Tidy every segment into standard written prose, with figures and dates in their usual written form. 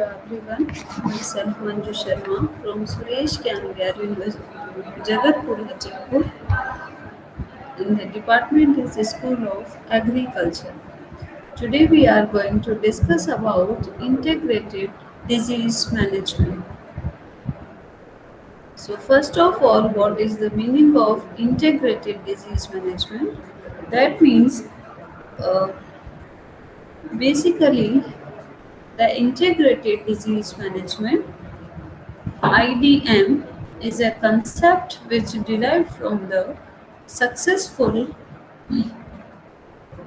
everyone. Myself Manju Sharma from Suresh Kangar University, Jagatpur, Jaipur. In the department is the School of Agriculture. Today we are going to discuss about integrated disease management. So first of all, what is the meaning of integrated disease management? That means uh, basically the integrated disease management IDM is a concept which derived from the successful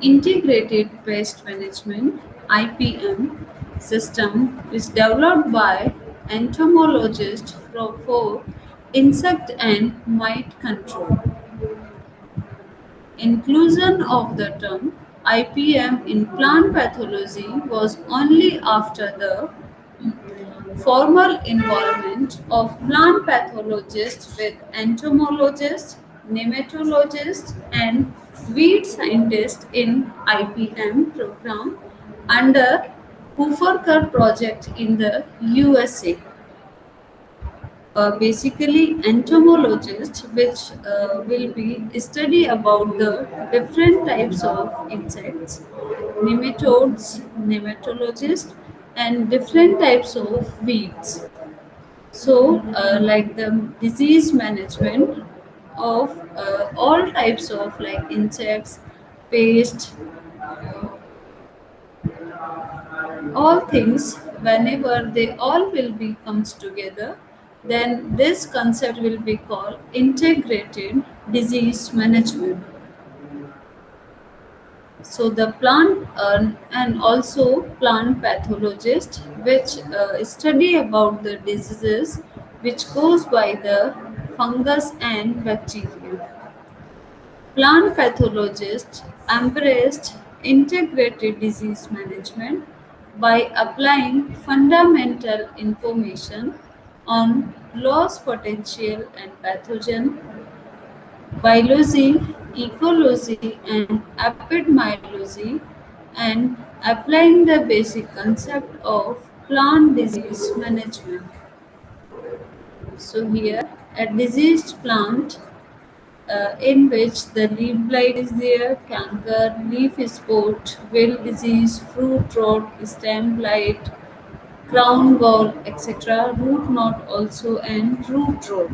integrated pest management IPM system which developed by entomologists for insect and mite control. Inclusion of the term IPM in plant pathology was only after the formal involvement of plant pathologists with entomologists, nematologists, and weed scientists in IPM program under Hooverker project in the USA. Basically, entomologists, which will be study about the different types of insects, nematodes, nematologists, and different types of weeds. So, like the disease management of all types of like insects, pests, all things, whenever they all will be comes together, then this concept will be called integrated disease management. So the plant and also plant pathologist, which study about the diseases which goes by the fungus and bacteria. Plant pathologists embraced integrated disease management by applying fundamental information on loss potential and pathogen biology, ecology, and epidemiology, and applying the basic concept of plant disease management. So, here a diseased plant in which the leaf blight is there, canker, leaf spot, wilt disease, fruit rot, stem blight, crown gall, etc., root knot also, and root rot.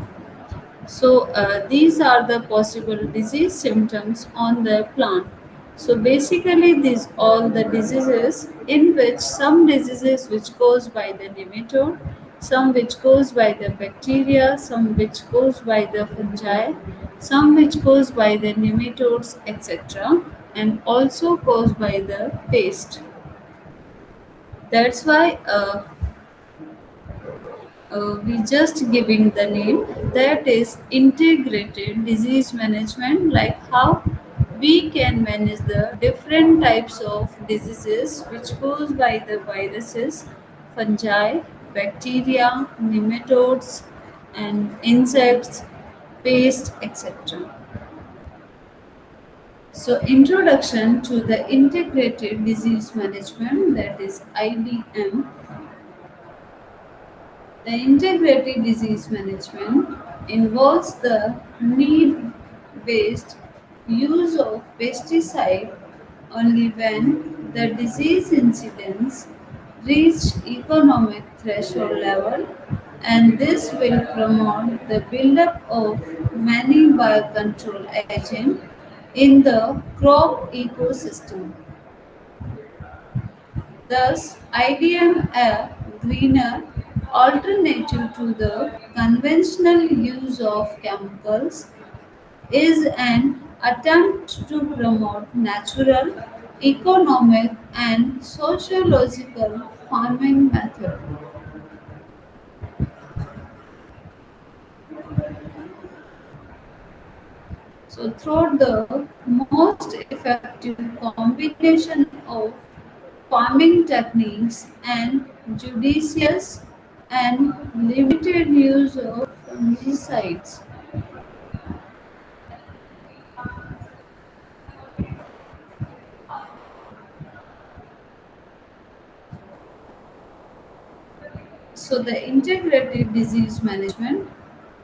So these are the possible disease symptoms on the plant. So basically, these all the diseases in which some diseases which goes by the nematode, some which goes by the bacteria, some which goes by the fungi, some which goes by the nematodes, etc., and also goes by the pest. That's why we just giving the name, that is integrated disease management, like how we can manage the different types of diseases which goes by the viruses, fungi, bacteria, nematodes, and insects, pests, etc. So introduction to the integrated disease management, that is IDM. The integrated disease management involves the need based use of pesticide only when the disease incidence reach economic threshold level, and this will promote the buildup of many biocontrol agents in the crop ecosystem. Thus, IDM, a greener alternative to the conventional use of chemicals, is an attempt to promote natural, economic, and sociological farming method. So, through the most effective combination of farming techniques and judicious and limited use of fungicides. So, the integrated disease management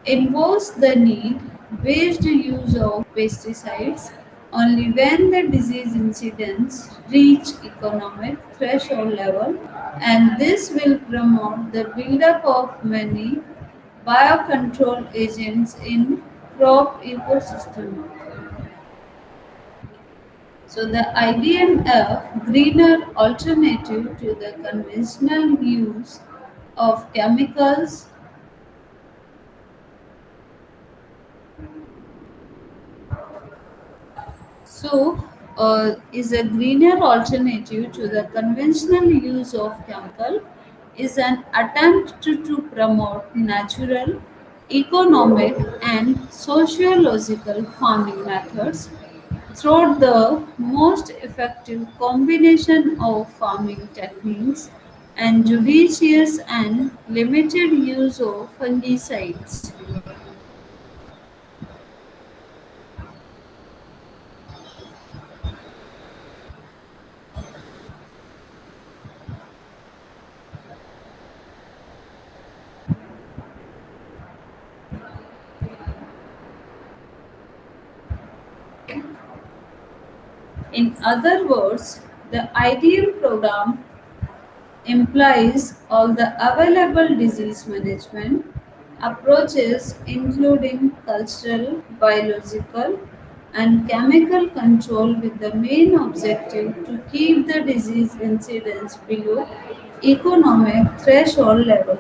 involves the need based use of pesticides only when the disease incidence reach economic threshold level, and this will promote the buildup of many biocontrol agents in crop ecosystem. So the IDM a greener alternative to the conventional use of chemicals. Is a greener alternative to the conventional use of chemical is an attempt to promote natural, economic, and sociological farming methods through the most effective combination of farming techniques and judicious and limited use of fungicides. In other words, the ideal program implies all the available disease management approaches, including cultural, biological, and chemical control, with the main objective to keep the disease incidence below economic threshold level.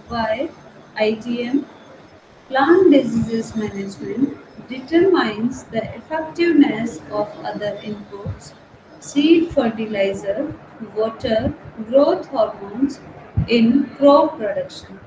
By ITM, plant diseases management determines the effectiveness of other inputs, seed fertilizer, water, growth hormones in crop production.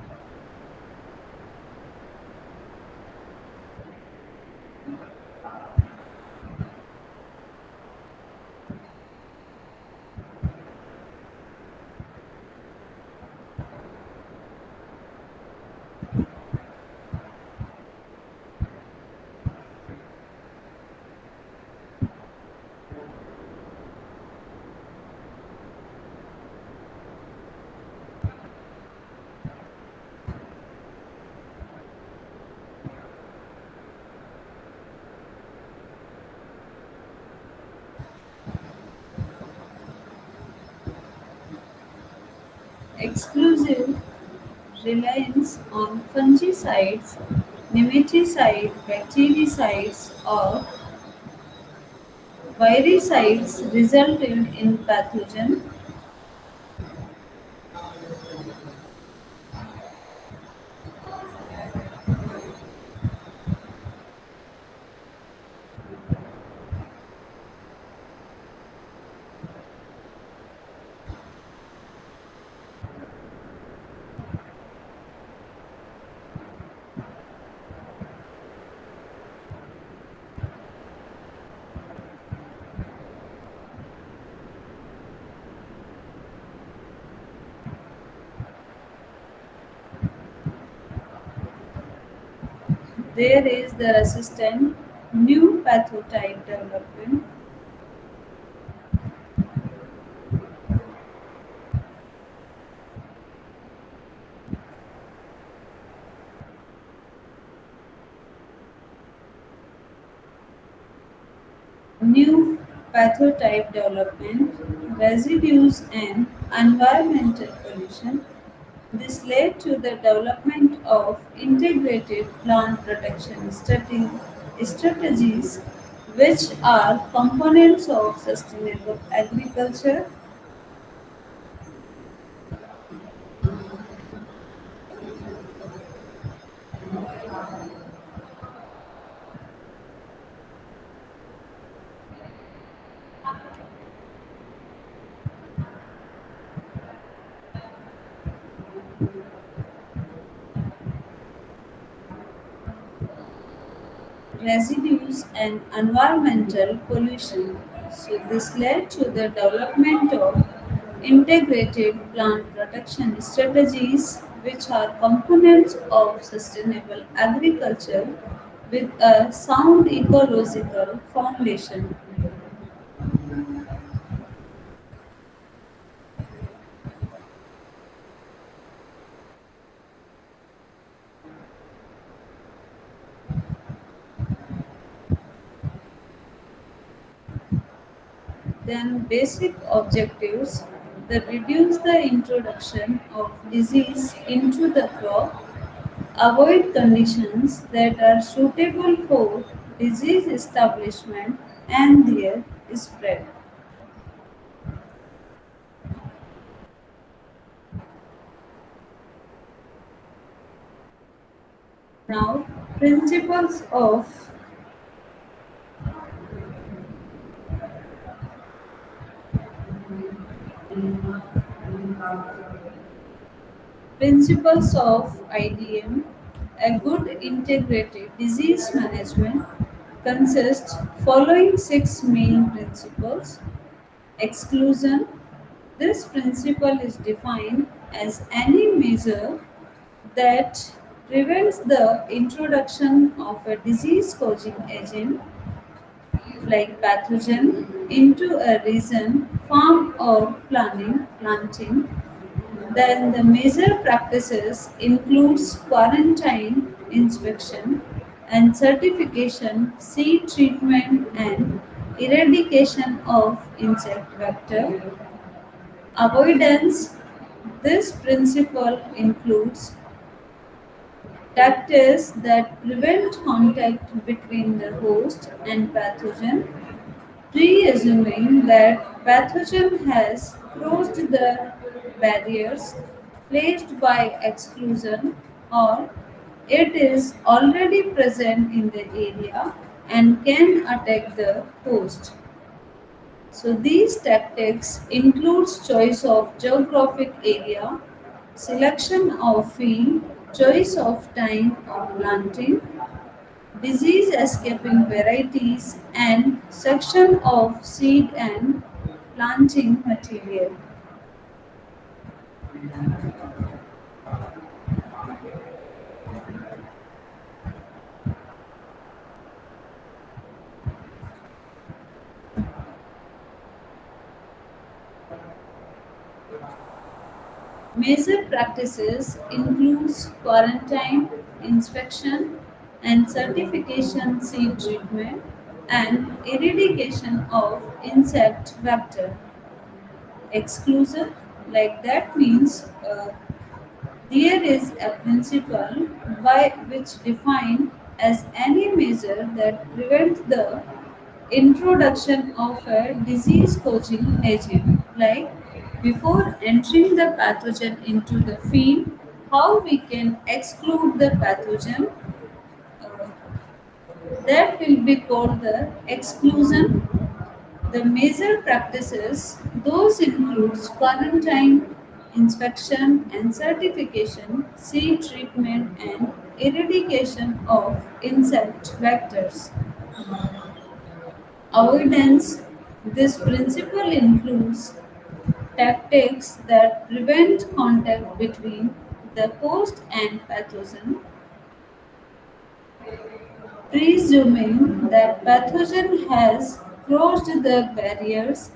Exclusive reliance on fungicides, nematicides, bactericides, or viricides resulted in pathogen. There is the resistant new pathotype development. New pathotype development, residues, and environmental pollution. This led to the development of integrated plant protection strategies, which are components of sustainable agriculture. residues, and environmental pollution. So, this led to the development of integrated plant protection strategies, which are components of sustainable agriculture with a sound ecological foundation. Then basic objectives that reduce the introduction of disease into the crop, avoid conditions that are suitable for disease establishment and their spread. Now, principles of Principles of IDM. A good integrated disease management consists following six main principles. Exclusion. This principle is defined as any measure that prevents the introduction of a disease causing agent like pathogen into a region, farm or planting. Then the major practices includes quarantine, inspection and certification, seed treatment and eradication of insect vector. Avoidance. This principle includes tactics that prevent contact between the host and pathogen, pre-assuming that pathogen has crossed the barriers placed by exclusion or it is already present in the area and can attack the host. So these tactics includes choice of geographic area, selection of field, choice of time of planting, disease escaping varieties, and section of seed and planting material. Major practices includes quarantine, inspection, and certification seed treatment and eradication of insect vector. Exclusion, like that means there is a principle by which defined as any measure that prevents the introduction of a disease causing agent. Like before entering the pathogen into the field, how we can exclude the pathogen, uh, that will be called the exclusion. The major practices, those includes quarantine, inspection and certification, seed treatment and eradication of insect vectors. Avoidance, this principle includes tactics that prevent contact between the host and pathogen, presuming that pathogen has crossed the barriers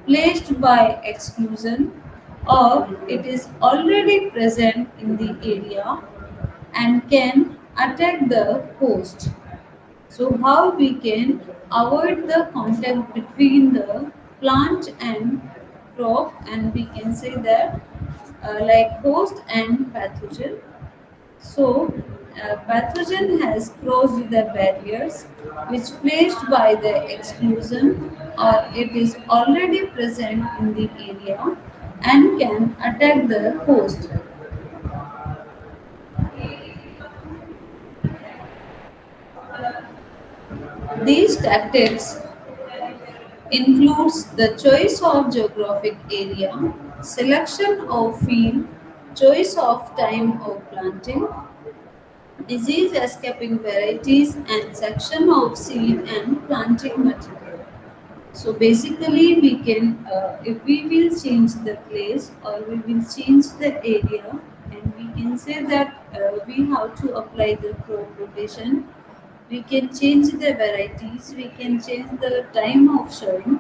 placed by exclusion or it is already present in the area and can attack the host. So, how we can avoid the contact between the plant and crop, and we can say that like host and pathogen. So, pathogen has crossed the barriers which placed by the exclusion or it is already present in the area and can attack the host. These tactics includes the choice of geographic area, selection of field, choice of time of planting, disease escaping varieties and section of seed and planting material. So basically, we can, if we will change the place or we will change the area, and we can say that we have to apply the crop rotation. We can change the varieties. We can change the time of sowing.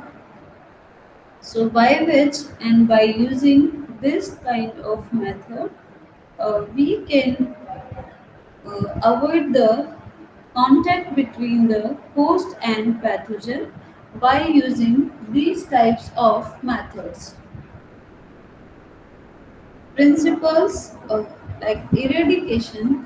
So by which and by using this kind of method, we can avoid the contact between the host and pathogen by using these types of methods. Principles of like eradication,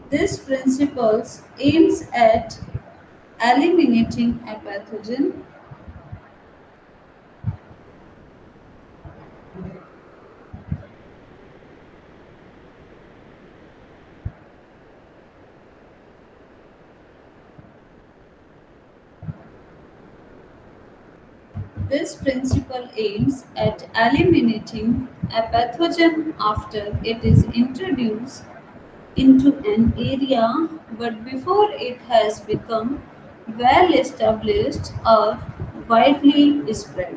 this principles aims at eliminating a pathogen. This principle aims at eliminating a pathogen after it is introduced into an area but before it has become well established or widely spread.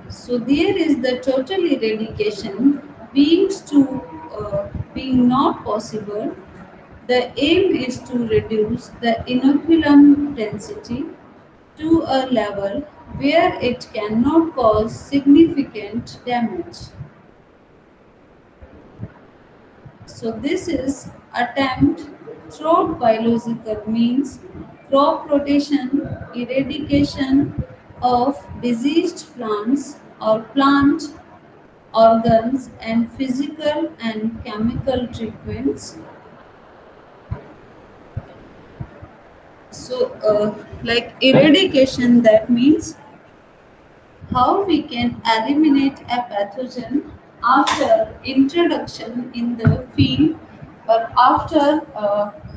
So there is the total eradication being not possible. The aim is to reduce the inoculum density to a level where it cannot cause significant damage. So this is attempt through biological means, crop rotation, eradication of diseased plants or plant organs and physical and chemical treatments. So like eradication, that means how we can eliminate a pathogen after introduction in the field or after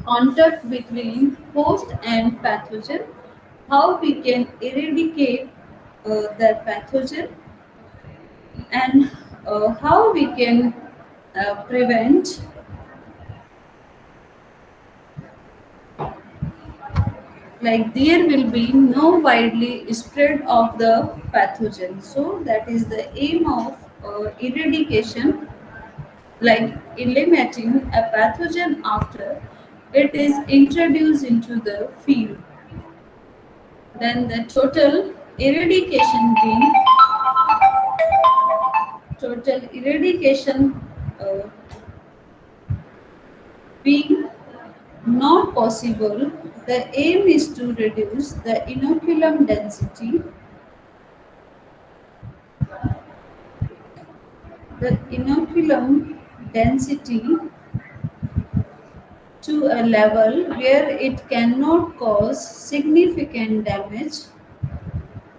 contact between host and pathogen, how we can eradicate the pathogen, and how we can prevent, like there will be no widely spread of the pathogen. So that is the aim of eradication, like eliminating a pathogen after it is introduced into the field. Then the total eradication uh, being not possible, the aim is to reduce the inoculum density to a level where it cannot cause significant damage.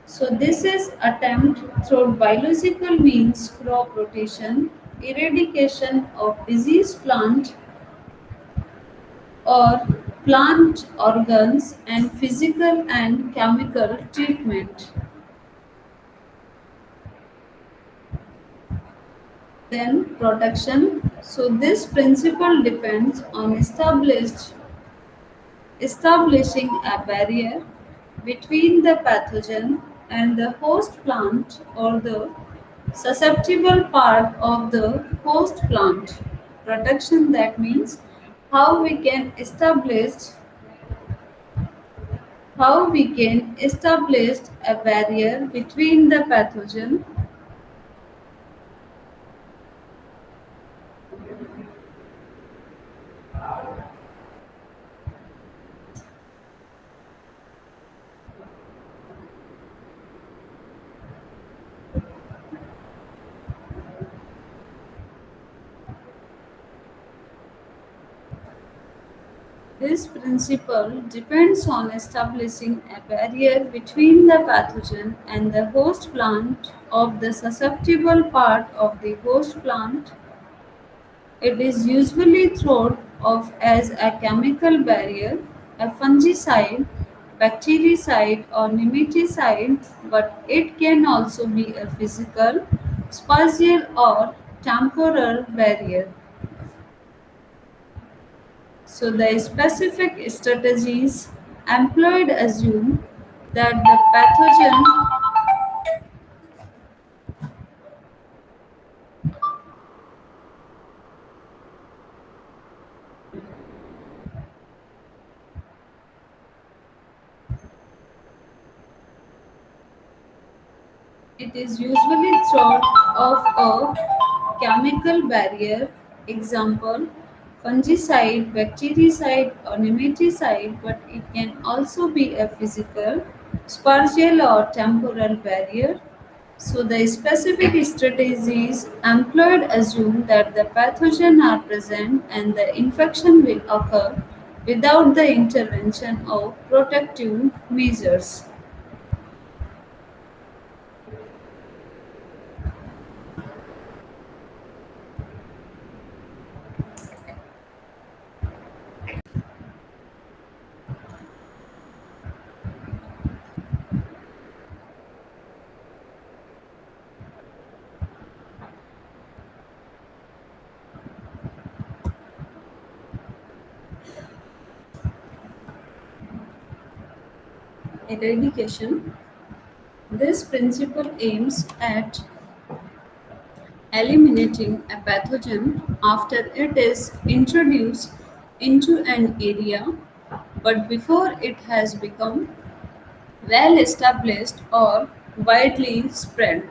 So this is attempt through biological means, crop rotation, eradication of diseased plant or plant organs and physical and chemical treatment. Then production. So this principle depends on establishing a barrier between the pathogen and the host plant or the susceptible part of the host plant. Production, that means how we can establish a barrier between the pathogen. This principle depends on establishing a barrier between the pathogen and the host plant of the susceptible part of the host plant. It is usually thought of as a chemical barrier, a fungicide, bactericide, or nematicide, but it can also be a physical spatial or temporal barrier. So the specific strategies employed assume that the pathogen, it is usually thought of a chemical barrier, example fungicide, bactericide or nematicide, but it can also be a physical, spatial or temporal barrier. So the specific strategies employed assume that the pathogen are present and the infection will occur without the intervention of protective measures. Eradication. This principle aims at eliminating a pathogen after it is introduced into an area, but before it has become well established or widely spread.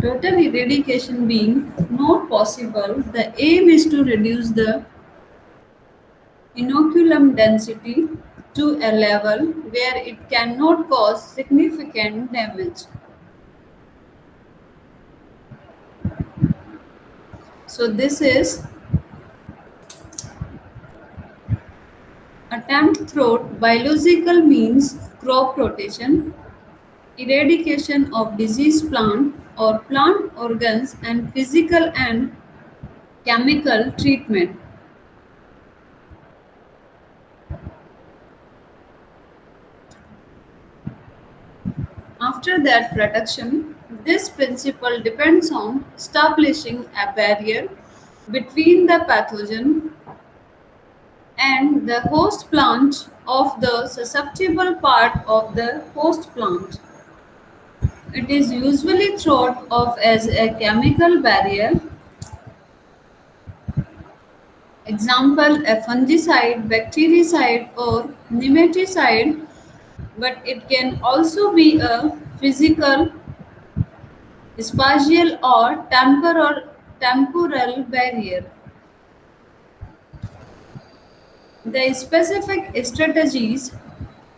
Total eradication being not possible, the aim is to reduce the inoculum density to a level where it cannot cause significant damage. So this is attempt through biological means, crop rotation, eradication of disease plant or plant organs, and physical and chemical treatment. After that protection, this principle depends on establishing a barrier between the pathogen and the host plant of the susceptible part of the host plant. It is usually thought of as a chemical barrier, example a fungicide, bactericide or nematicide, but it can also be a physical, spatial or temporal barrier. The specific strategies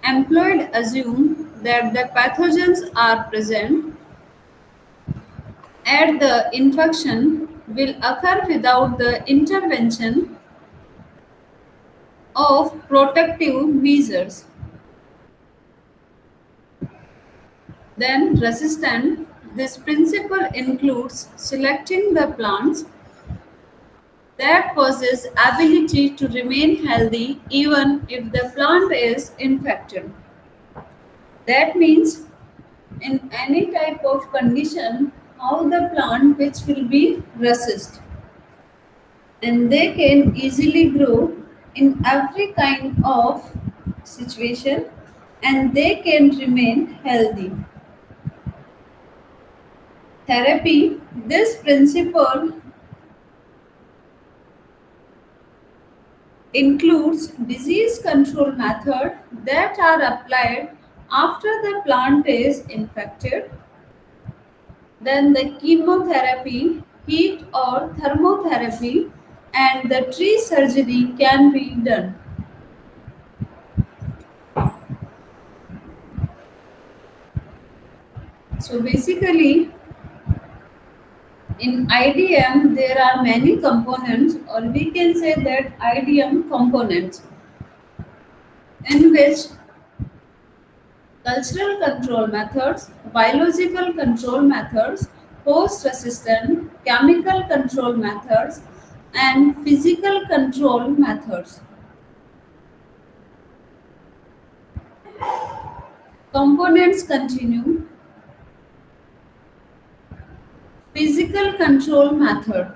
employed assume that the pathogens are present and the infection will occur without the intervention of protective measures. Then, resistant, this principle includes selecting the plants that possess ability to remain healthy even if the plant is infected. That means in any type of condition how the plant which will be resist, and they can easily grow in every kind of situation and they can remain healthy. Therapy, this principle includes disease control methods that are applied after the plant is infected. Then the chemotherapy, heat or thermotherapy, and the tree surgery can be done. So basically, in IDM there are many components, or we can say that IDM components, in which cultural control methods, biological control methods, host resistant, chemical control methods, and physical control methods. Components continue. Physical control method.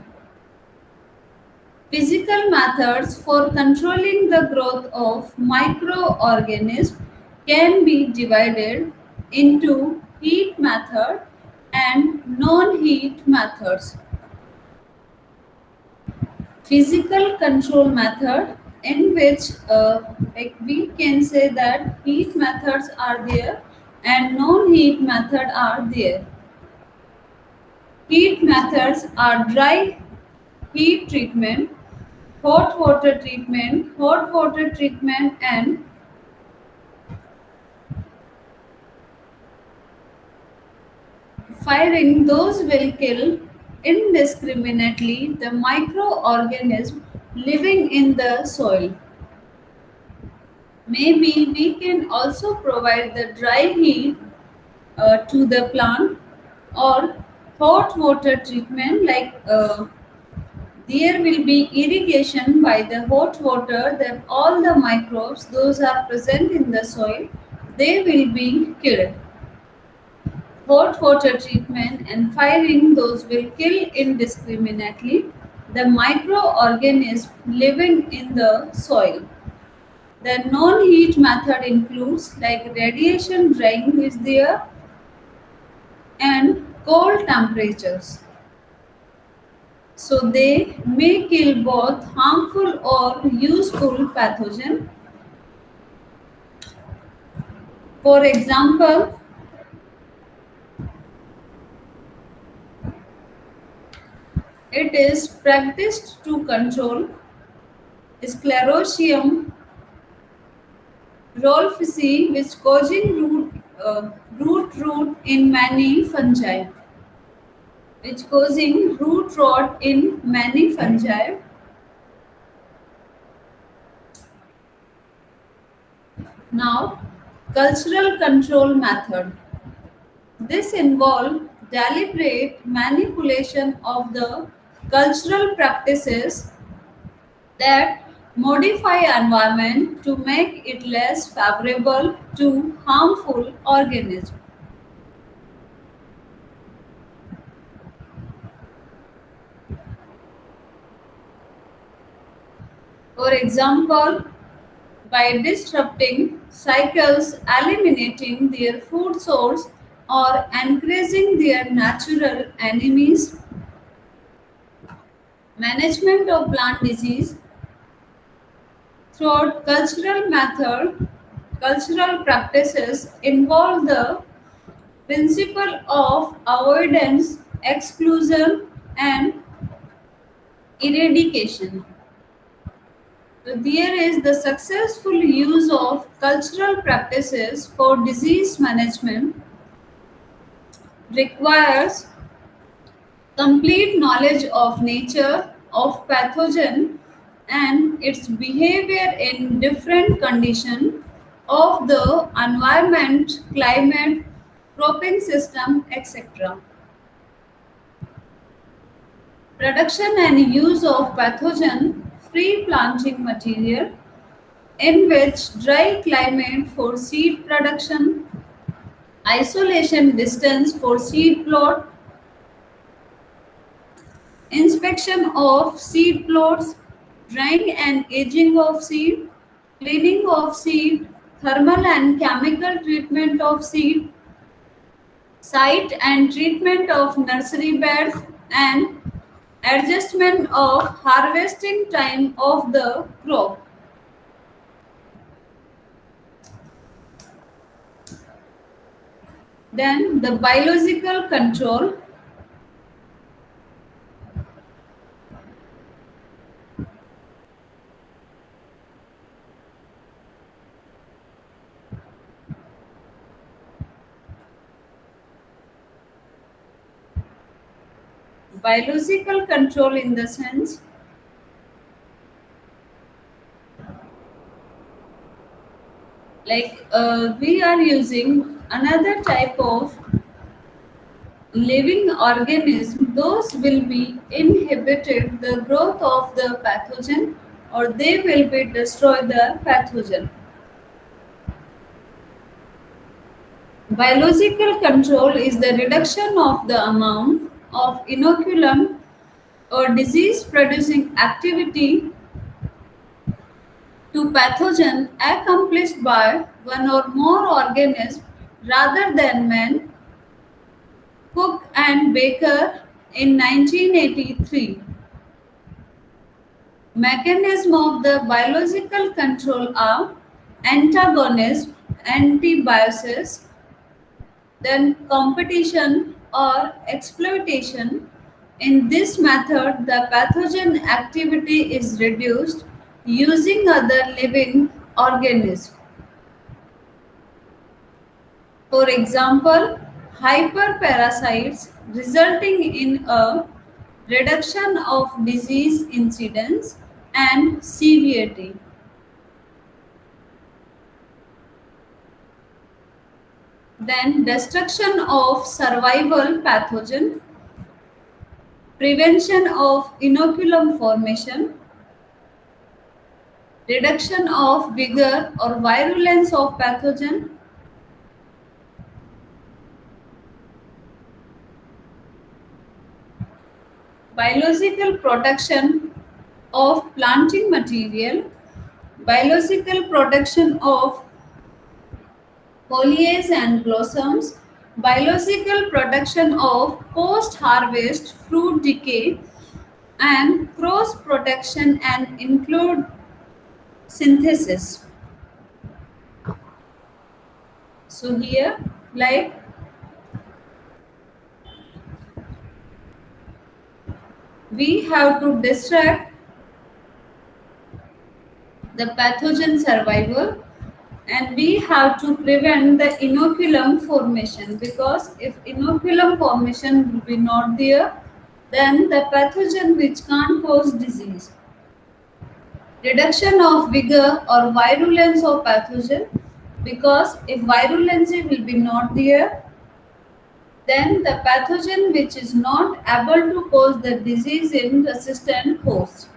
Physical methods for controlling the growth of microorganisms can be divided into heat method and non-heat methods. Physical control method, in which like we can say that heat methods are there and non-heat method are there. Heat methods are dry heat treatment, hot water treatment, and firing. Those will kill indiscriminately the microorganism living in the soil. Maybe we can also provide the dry heat to the plant, or hot water treatment, like there will be irrigation by the hot water, that all the microbes those are present in the soil, they will be killed. Hot water treatment and firing, those will kill indiscriminately the microorganisms living in the soil. The non-heat method includes like radiation drying is there and cold temperatures. So they may kill both harmful or useful pathogen. For example, it is practiced to control Sclerotium rolfici, which causing root in many fungi, which causing root rot in many fungi. Now, cultural control method. This involves deliberate manipulation of the cultural practices that modify environment to make it less favorable to harmful organisms. For example, by disrupting cycles, eliminating their food source, or increasing their natural enemies. Management of plant disease through cultural practices involve the principle of avoidance, exclusion, and eradication. So there is the successful use of cultural practices for disease management requires complete knowledge of nature of pathogen and its behavior in different conditions of the environment, climate, cropping system, etc. Production and use of pathogen free planting material, in which dry climate for seed production, isolation distance for seed plot, inspection of seed plots, drying and aging of seed, cleaning of seed, thermal and chemical treatment of seed, site and treatment of nursery beds, and adjustment of harvesting time of the crop. Then the biological control. Biological control in the sense like we are using another type of living organism, those will be inhibited the growth of the pathogen, or they will be destroy the pathogen. Biological control is the reduction of the amount of inoculum or disease producing activity to pathogen accomplished by one or more organisms rather than man, Cook and Baker in 1983. Mechanism of the biological control are antagonism, antibiosis, then competition or exploitation. In this method, the pathogen activity is reduced using other living organisms. For example, hyperparasites resulting in a reduction of disease incidence and severity. Then destruction of survival pathogen, prevention of inoculum formation, reduction of vigor or virulence of pathogen, biological protection of planting material, biological protection of foliage and blossoms, biological protection of post-harvest fruit decay, and cross protection and include synthesis. So here, like we have to distract the pathogen survival and we have to prevent the inoculum formation, because if inoculum formation will be not there, then the pathogen which can't cause disease. Reduction of vigor or virulence of pathogen, because if virulency will be not there, then the pathogen which is not able to cause the disease in resistant host.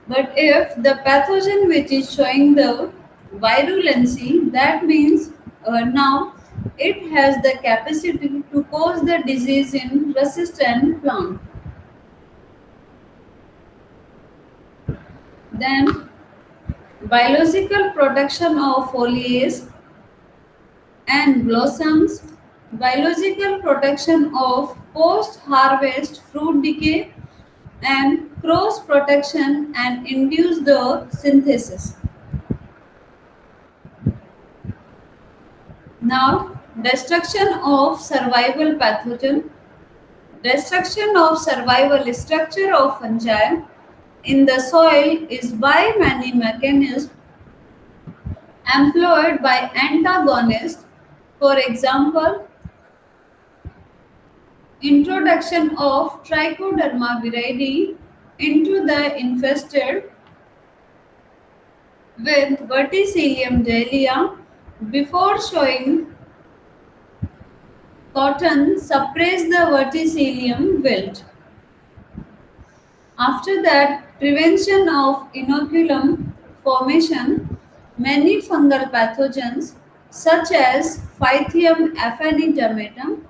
But if the pathogen which is showing the virulency, that means now it has the capacity to cause the disease in resistant plant. Then biological protection of foliage and blossoms, biological protection of post-harvest fruit decay, and cross protection and induce the synthesis. Now, destruction of survival pathogen. Destruction of survival structure of fungi in the soil is by many mechanisms employed by antagonists. For example, introduction of Trichoderma viride into the infested with Verticillium dahlia before showing cotton suppress the verticillium wilt. After that, prevention of inoculum formation, many fungal pathogens such as Phythium aphanidamatum,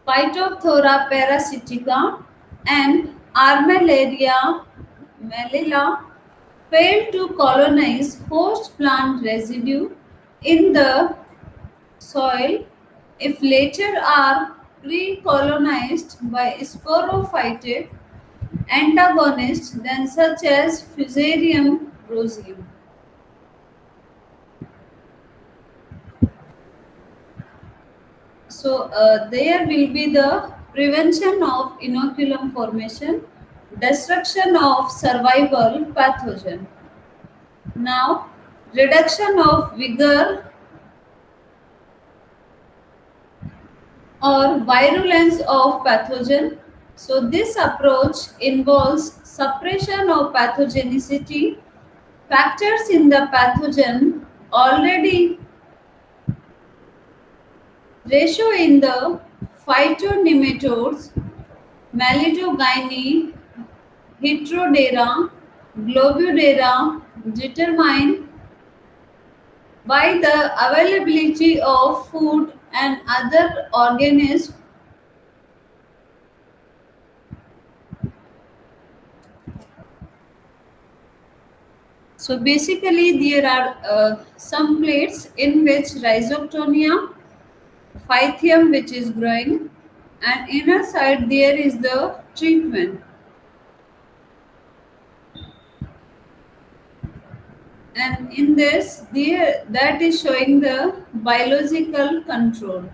Phytophthora parasitica, and Armillaria mellila fail to colonize host plant residue in the soil if later are pre-colonized by sporophytic antagonists then such as Fusarium roseum. So there will be the prevention of inoculum formation, destruction of survival pathogen. Now, reduction of vigor or virulence of pathogen. So this approach involves suppression of pathogenicity factors in the pathogen already ratio in the phytonematodes, Malidogyne, Heterodera, Globudera determined by the availability of food and other organisms So basically, there are some plates in which rhizoctonia, phythium, which is growing, and inner side there is the treatment. And in this, there that is showing the biological control.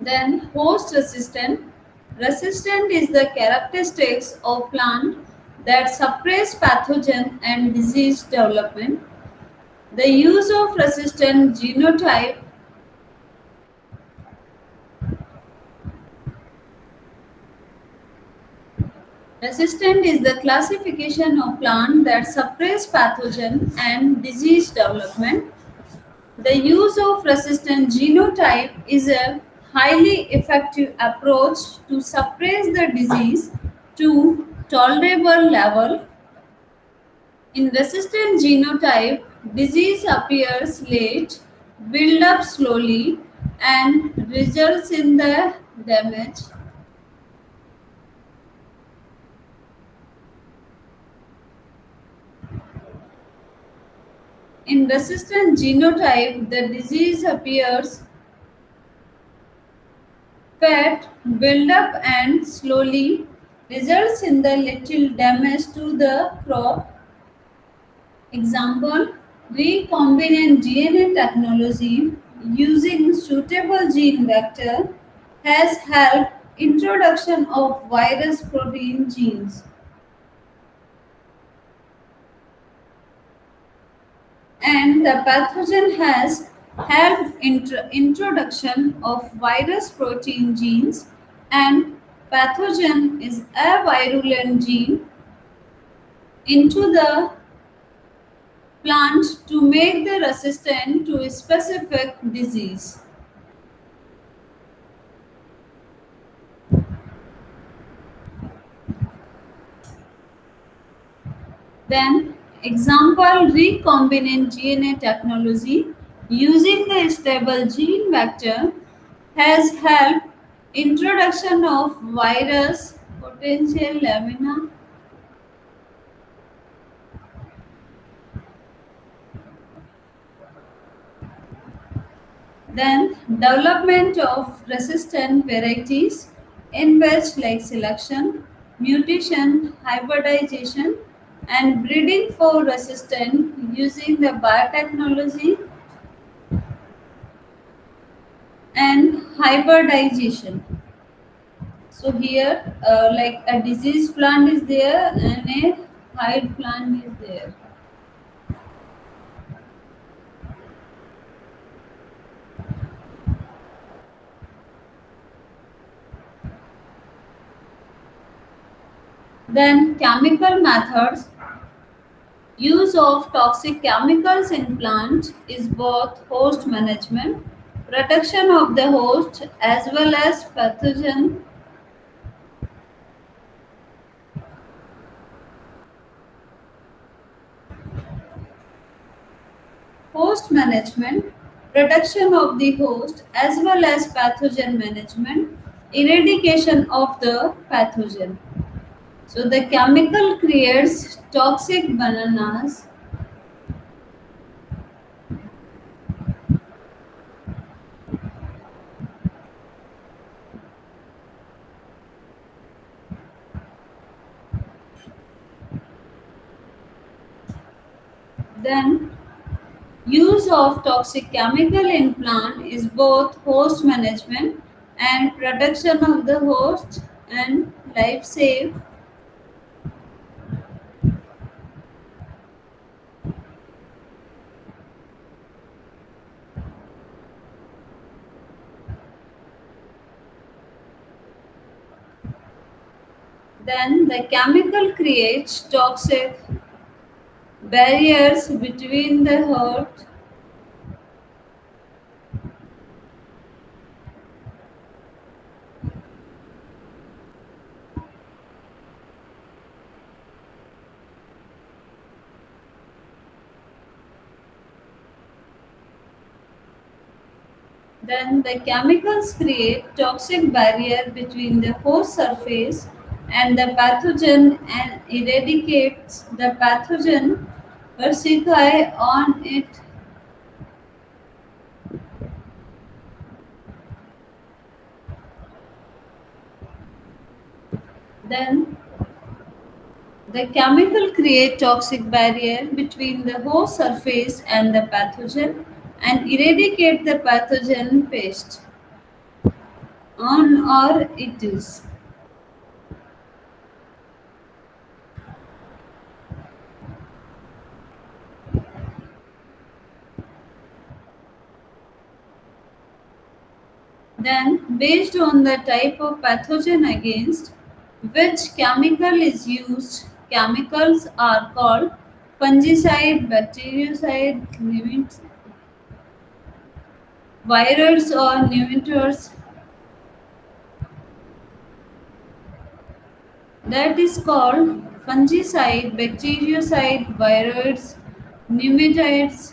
Then host resistant. Resistant is the characteristics of plant that suppress pathogen and disease development. The use of resistant genotype. Resistant is the classification of plant that suppress pathogen and disease development. The use of resistant genotype is a highly effective approach to suppress the disease to tolerable level. In resistant genotype, disease appears late, build up slowly, and results in the damage. In resistant genotype, the disease appears fat, build up, and slowly results in the little damage to the crop. Example, recombinant DNA technology using suitable gene vector has helped introduction of virus protein genes, and the pathogen has helped introduction of virus protein genes, and pathogen is a virulent gene into the plant to make the resistant to a specific disease. Then, example, recombinant DNA technology using the stable gene vector has helped introduction of virus potential lamina. Then, development of resistant varieties in which like selection, mutation, hybridization, and breeding for resistant using the biotechnology and hybridization. So here, like a disease plant is there and a hide plant is there. Then chemical methods. Use of toxic chemicals in plant is both host management, protection of the host as well as pathogen. Host management, protection of the host as well as pathogen management, eradication of the pathogen. So the chemical creates toxic bananas. Then use of toxic chemical in plant is both host management and protection of the host and life save. Then the chemical creates toxic barriers between the host. Then the chemicals create toxic barrier between the host surface and the pathogen and eradicates the pathogen versify on it. Then the chemical create toxic barrier between the host surface and the pathogen and eradicate the pathogen pest on or it is. Then, based on the type of pathogen against which chemical is used, chemicals are called fungicide, bactericide, viruses or nemators. That is called fungicide, bactericide, viruses, nematodes.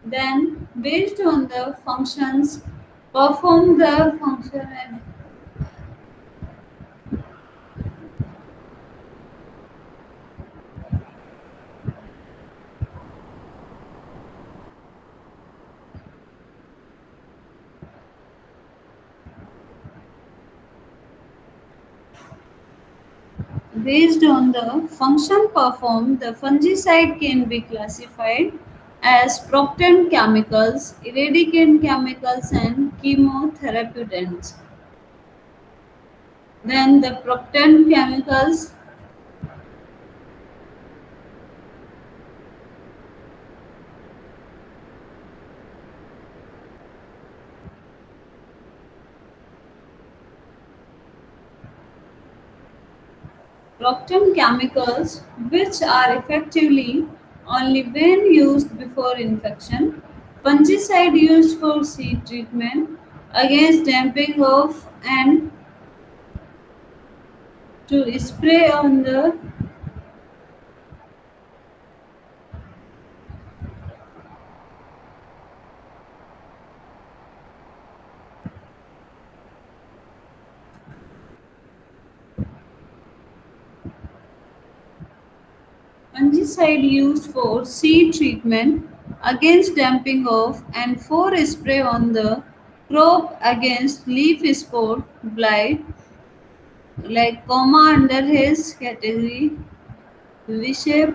Then, based on the functions, perform the function. Based on the function performed, the fungicide can be classified as protectant chemicals, eradicant chemicals, and chemotherapeutics. Then the protectant chemicals, protectant chemicals, which are effectively only when used before infection. Fungicide used for seed treatment against damping off and to spray on the fungicide used for seed treatment against damping off and for spray on the crop against leaf spot blight like comma under his category Vishay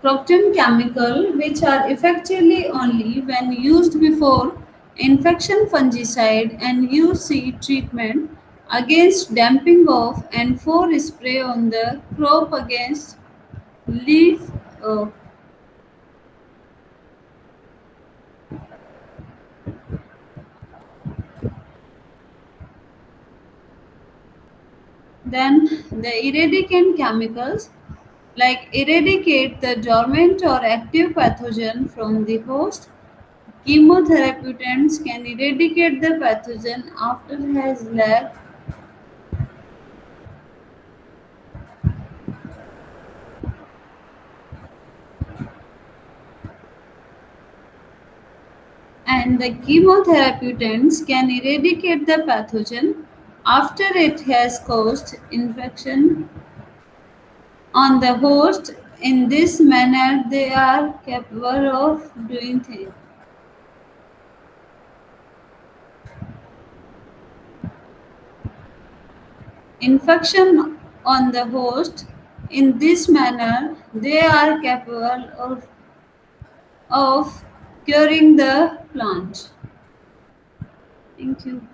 Proctin chemical which are effectively only when used before infection fungicide and use seed treatment against damping off and for spray on the crop against leaf. uh, then the eradicant chemicals like eradicate the dormant or active pathogen from the host. Chemotherapeutics can eradicate the pathogen after it has left. And the chemotherapeutics can eradicate the pathogen after it has caused infection on the host. In this manner, they are capable of doing things. Infection on the host. In this manner, they are capable of curing the plant. Thank you.